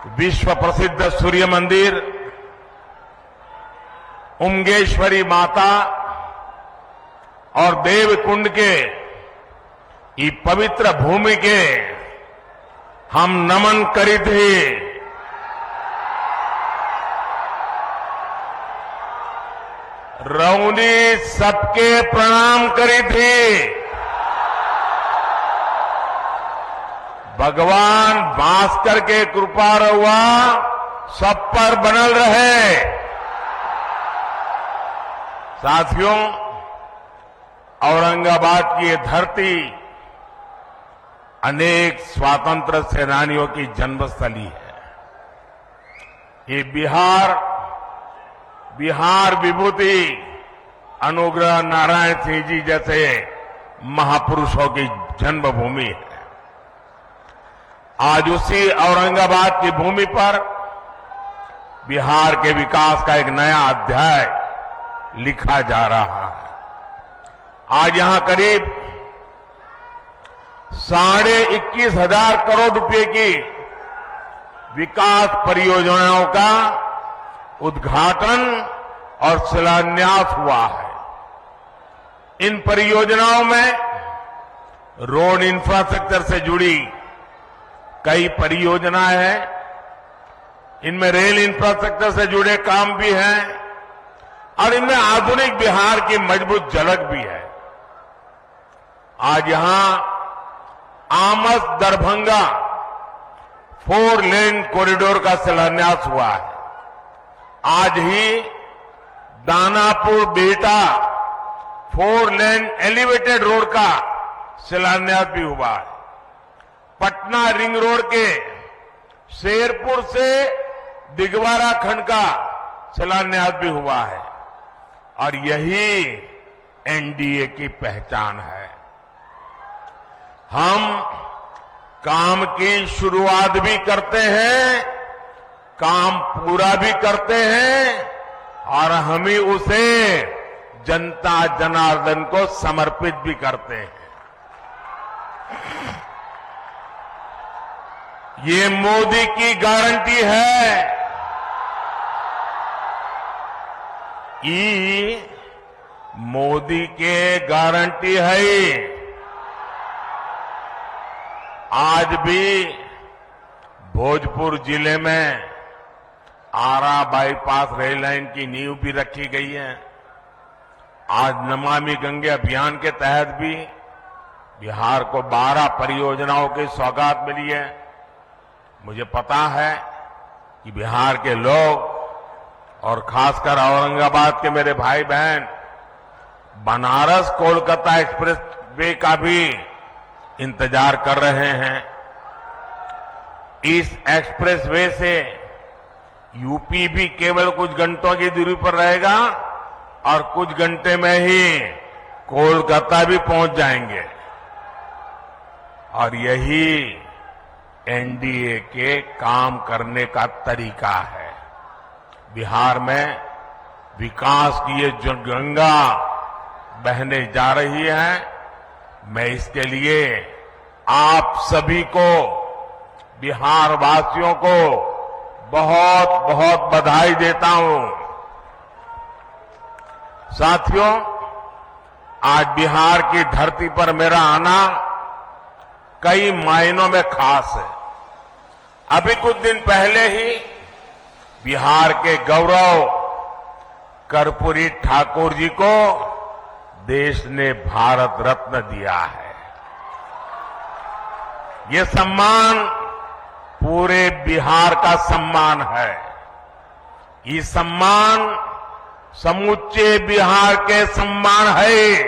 विश्व प्रसिद्ध सूर्य मंदिर, उमगेश्वरी माता और देवकुंड के ये पवित्र भूमि के हम नमन करी थे। रौनी सबके प्रणाम करी थी। भगवान भास्कर के कृपा रहुआ सब पर बनल रहे। साथियों, औरंगाबाद की ये धरती अनेक स्वातंत्र सेनानियों की जन्मस्थली है। ये बिहार विभूति अनुग्रह नारायण सिंह जी जैसे महापुरुषों की जन्मभूमि है। आज उसी औरंगाबाद की भूमि पर बिहार के विकास का एक नया अध्याय लिखा जा रहा है। आज यहां करीब 21,500 करोड़ रुपए की विकास परियोजनाओं का उद्घाटन और शिलान्यास हुआ है। इन परियोजनाओं में रोड इंफ्रास्ट्रक्चर से जुड़ी कई परियोजनाएं हैं। इनमें रेल इंफ्रास्ट्रक्चर से जुड़े काम भी हैं और इनमें आधुनिक बिहार की मजबूत झलक भी है। आज यहां आमस दरभंगा 4 लेन कॉरिडोर का शिलान्यास हुआ है। आज ही Danapur Bihta 4 lane elevated road का शिलान्यास भी हुआ है। पटना रिंग रोड के शेरपुर से दिगवारा खंड का शिलान्यास भी हुआ है। और यही एनडीए की पहचान है। हम काम की शुरुआत भी करते हैं, काम पूरा भी करते हैं और हम ही उसे जनता जनार्दन को समर्पित भी करते हैं। ये मोदी की गारंटी है। ये मोदी के गारंटी है। आज भी भोजपुर जिले में आरा बाईपास रेल लाइन की नींव भी रखी गई है। आज नमामि गंगे अभियान के तहत भी बिहार को 12 परियोजनाओं की सौगात मिली है। मुझे पता है कि बिहार के लोग और खासकर औरंगाबाद के मेरे भाई बहन बनारस कोलकाता एक्सप्रेस वे का भी इंतजार कर रहे हैं। इस एक्सप्रेस वे से यूपी भी केवल कुछ घंटों की दूरी पर रहेगा और कुछ घंटे में ही कोलकाता भी पहुंच जाएंगे। और यही एनडीए के काम करने का तरीका है। बिहार में विकास की ये जो गंगा बहने जा रही है, मैं इसके लिए आप सभी को, बिहार वासियों को बहुत बहुत बधाई देता हूं। साथियों, आज बिहार की धरती पर मेरा आना कई मायनों में खास है। अभी कुछ दिन पहले ही बिहार के गौरव कर्पूरी ठाकुर जी को देश ने भारत रत्न दिया है। ये सम्मान पूरे बिहार का सम्मान है। ये सम्मान समूचे बिहार के सम्मान है।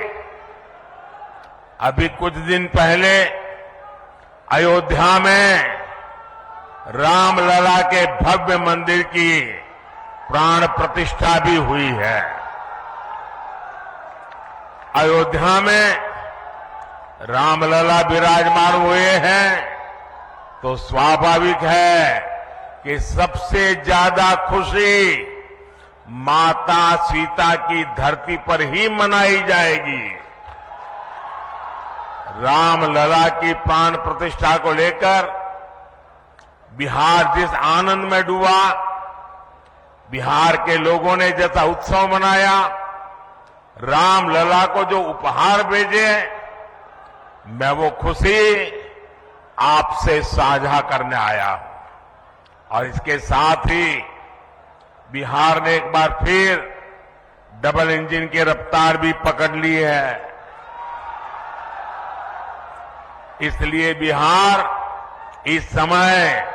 अभी कुछ दिन पहले अयोध्या में रामलला के भव्य मंदिर की प्राण प्रतिष्ठा भी हुई है। अयोध्या में रामलला विराजमान हुए हैं तो स्वाभाविक है कि सबसे ज्यादा खुशी माता सीता की धरती पर ही मनाई जाएगी। रामलला की प्राण प्रतिष्ठा को लेकर बिहार जिस आनंद में डूबा, बिहार के लोगों ने जैसा उत्सव मनाया, रामलला को जो उपहार भेजे, मैं वो खुशी आपसे साझा करने आया हूं। और इसके साथ ही बिहार ने एक बार फिर डबल इंजन की रफ्तार भी पकड़ ली है। इसलिए बिहार इस समय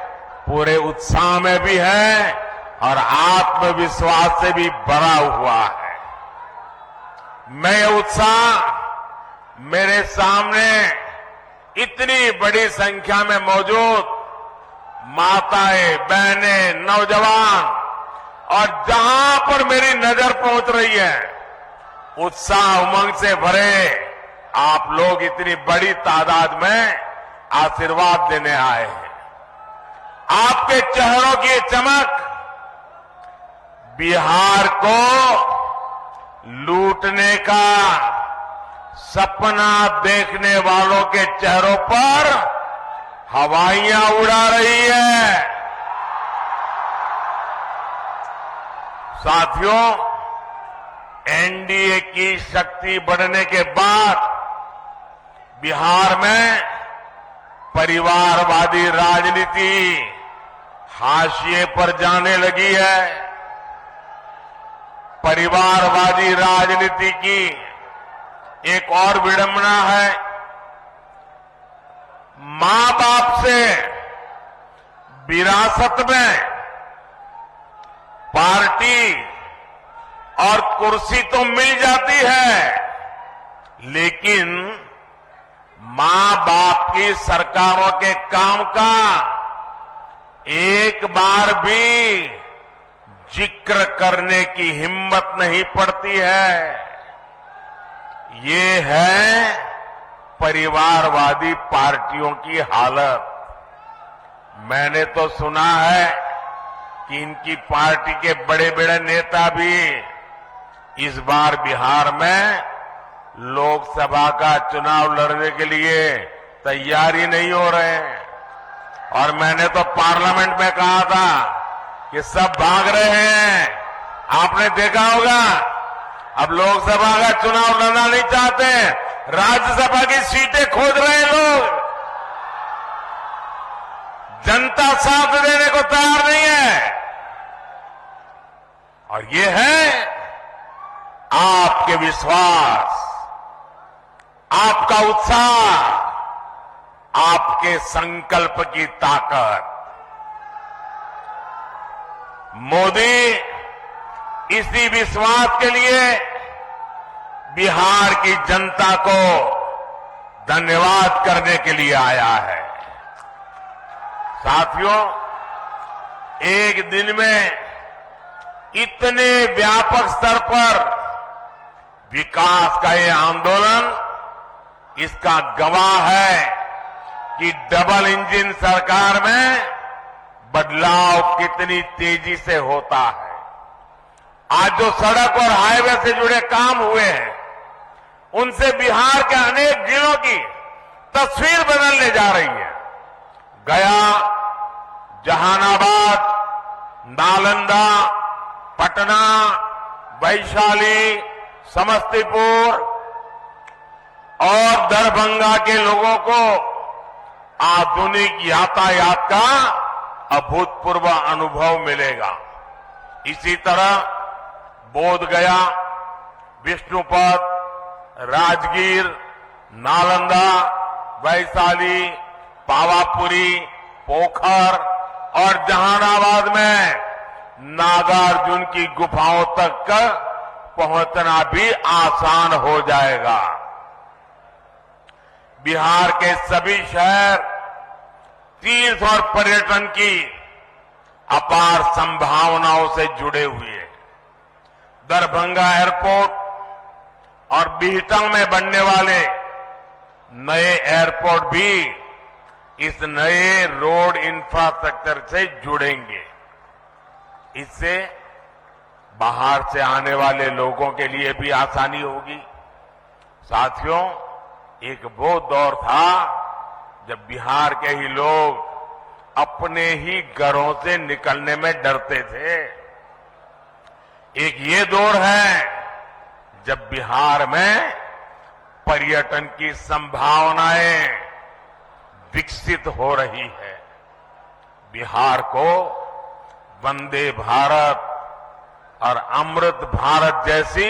पूरे उत्साह में भी है और आत्मविश्वास से भी भरा हुआ है। मैं ये उत्साह मेरे सामने इतनी बड़ी संख्या में मौजूद माताएं, बहनें, नौजवान और जहां पर मेरी नजर पहुंच रही है, उत्साह उमंग से भरे आप लोग इतनी बड़ी तादाद में आशीर्वाद देने आए हैं। आपके चेहरों की चमक बिहार को लूटने का सपना देखने वालों के चेहरों पर हवाइयां उड़ा रही है। साथियों, एनडीए की शक्ति बढ़ने के बाद बिहार में परिवारवादी राजनीति हाशिए पर जाने लगी है। परिवारवादी राजनीति की एक और विडंबना है, मां बाप से विरासत में पार्टी और कुर्सी तो मिल जाती है, लेकिन मां बाप की सरकारों के काम का एक बार भी जिक्र करने की हिम्मत नहीं पड़ती है। ये है परिवारवादी पार्टियों की हालत। मैंने तो सुना है कि इनकी पार्टी के बड़े बड़े नेता भी इस बार बिहार में लोकसभा का चुनाव लड़ने के लिए तैयारी नहीं हो रहे हैं। और मैंने तो पार्लियामेंट में कहा था कि सब भाग रहे हैं। आपने देखा होगा, अब लोकसभा का चुनाव लड़ना नहीं चाहते, राज्यसभा की सीटें खोज रहे हैं लोग। जनता साथ देने को तैयार नहीं है। और ये है आपके विश्वास, आपका उत्साह, आपके संकल्प की ताकत। मोदी इसी विश्वास के लिए बिहार की जनता को धन्यवाद करने के लिए आया है। साथियों, एक दिन में इतने व्यापक स्तर पर विकास का ये आंदोलन इसका गवाह है कि डबल इंजन सरकार में बदलाव कितनी तेजी से होता है। आज जो सड़क और हाईवे से जुड़े काम हुए हैं, उनसे बिहार के अनेक जिलों की तस्वीर बदलने जा रही है। गया, जहानाबाद, नालंदा, पटना, वैशाली, समस्तीपुर और दरभंगा के लोगों को आधुनिक यातायात का अभूतपूर्व अनुभव मिलेगा। इसी तरह बोधगया, विष्णुपद, राजगीर, नालंदा, वैशाली, पावापुरी, पोखर और जहानाबाद में नागार्जुन की गुफाओं तक पहुंचना भी आसान हो जाएगा। बिहार के सभी शहर तीर्थ और पर्यटन की अपार संभावनाओं से जुड़े हुए हैं। दरभंगा एयरपोर्ट और बिहटा में बनने वाले नए एयरपोर्ट भी इस नए रोड इंफ्रास्ट्रक्चर से जुड़ेंगे। इससे बाहर से आने वाले लोगों के लिए भी आसानी होगी। साथियों, एक वो दौर था जब बिहार के ही लोग अपने ही घरों से निकलने में डरते थे। एक ये दौर है जब बिहार में पर्यटन की संभावनाएं विकसित हो रही है। बिहार को वंदे भारत और अमृत भारत जैसी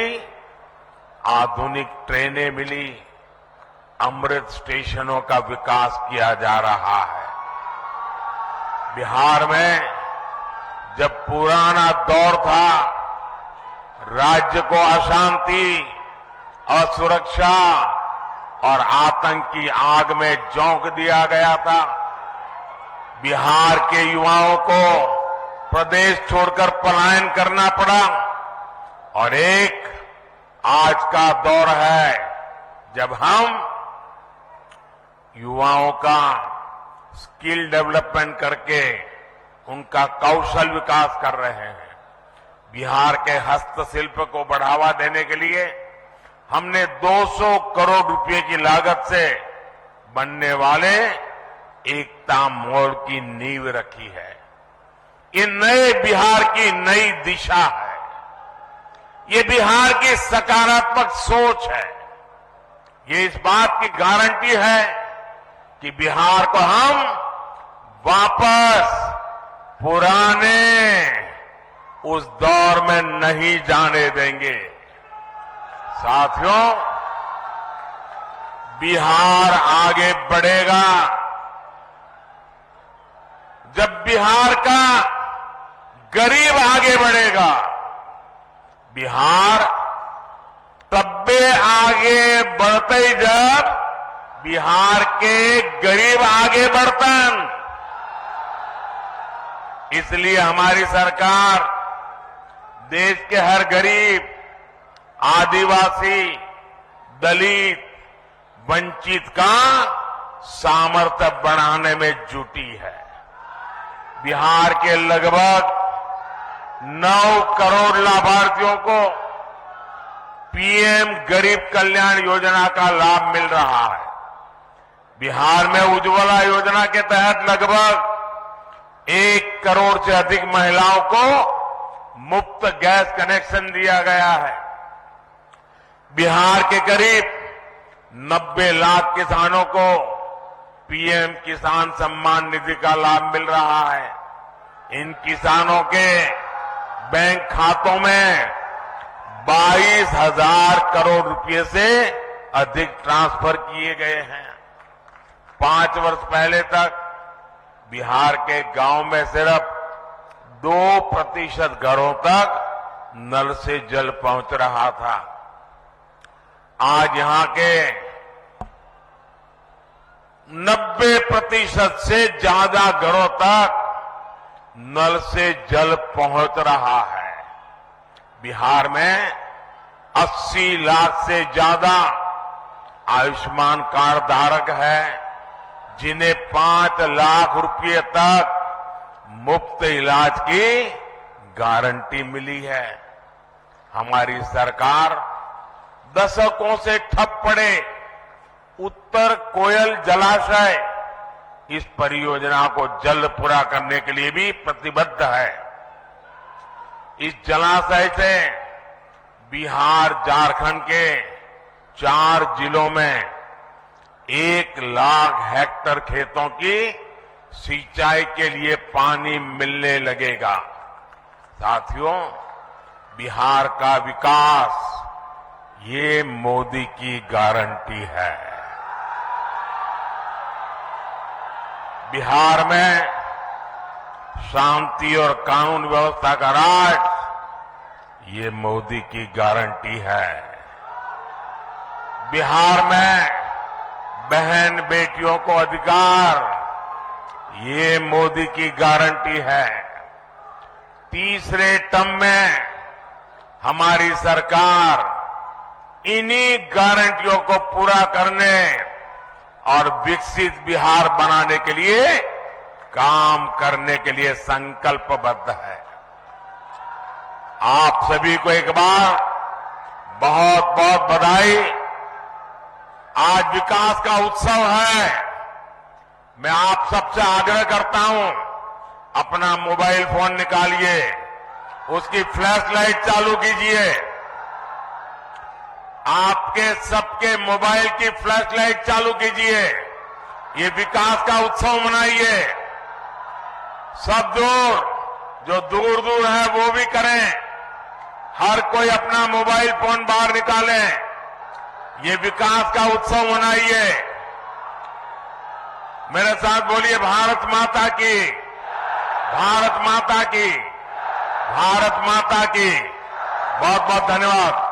आधुनिक ट्रेनें मिली, अमृत स्टेशनों का विकास किया जा रहा है। बिहार में जब पुराना दौर था, राज्य को अशांति, असुरक्षा और आतंक की आग में झोंक दिया गया था। बिहार के युवाओं को प्रदेश छोड़कर पलायन करना पड़ा और एक आज का दौर है जब हम युवाओं का स्किल डेवलपमेंट करके उनका कौशल विकास कर रहे हैं। बिहार के हस्तशिल्प को बढ़ावा देने के लिए हमने 200 करोड़ रुपए की लागत से बनने वाले एकता मॉल की नींव रखी है। ये नए बिहार की नई दिशा है। ये बिहार की सकारात्मक सोच है। ये इस बात की गारंटी है कि बिहार को हम वापस पुराने उस दौर में नहीं जाने देंगे। साथियों, बिहार आगे बढ़ेगा जब बिहार का गरीब आगे बढ़ेगा। बिहार तब्बे आगे बढ़ते जब बिहार के गरीब आगे बढ़तन। इसलिए हमारी सरकार देश के हर गरीब, आदिवासी, दलित, वंचित का सामर्थ्य बढ़ाने में जुटी है। बिहार के लगभग 9 करोड़ लाभार्थियों को पीएम गरीब कल्याण योजना का लाभ मिल रहा है। बिहार में उज्ज्वला योजना के तहत लगभग 1 करोड़ से अधिक महिलाओं को मुफ्त गैस कनेक्शन दिया गया है। बिहार के करीब 90 लाख किसानों को पीएम किसान सम्मान निधि का लाभ मिल रहा है। इन किसानों के बैंक खातों में 22,000 करोड़ रुपए से अधिक ट्रांसफर किए गए हैं। 5 वर्ष पहले तक बिहार के गांव में सिर्फ 2% घरों तक नल से जल पहुंच रहा था। आज यहां के 90% से ज्यादा घरों तक नल से जल पहुंच रहा है। बिहार में 80 लाख से ज्यादा आयुष्मान कार्ड धारक है, जिन्हें 5 लाख रुपए तक मुफ्त इलाज की गारंटी मिली है। हमारी सरकार दशकों से ठप पड़े उत्तर कोयल जलाशय, इस परियोजना को जल्द पूरा करने के लिए भी प्रतिबद्ध है। इस जलाशय से बिहार, झारखंड के 4 जिलों में 1 लाख हेक्टेयर खेतों की सिंचाई के लिए पानी मिलने लगेगा। साथियों, बिहार का विकास ये मोदी की गारंटी है। बिहार में शांति और कानून व्यवस्था का राज ये मोदी की गारंटी है। बिहार में बहन बेटियों को अधिकार ये मोदी की गारंटी है। तीसरे टर्म में हमारी सरकार इन्हीं गारंटियों को पूरा करने और विकसित बिहार बनाने के लिए काम करने के लिए संकल्पबद्ध है। आप सभी को एक बार बहुत बहुत बधाई। आज विकास का उत्सव है। मैं आप सबसे आग्रह करता हूं, अपना मोबाइल फोन निकालिए, उसकी फ्लैश लाइट चालू कीजिए। आपके सबके मोबाइल की फ्लैश लाइट चालू कीजिए। ये विकास का उत्सव मनाइए। सब जो दूर दूर है वो भी करें। हर कोई अपना मोबाइल फोन बाहर निकालें। ये विकास का उत्सव मनाइए। मेरे साथ बोलिए, भारत माता की, भारत माता की, भारत माता की। बहुत बहुत धन्यवाद।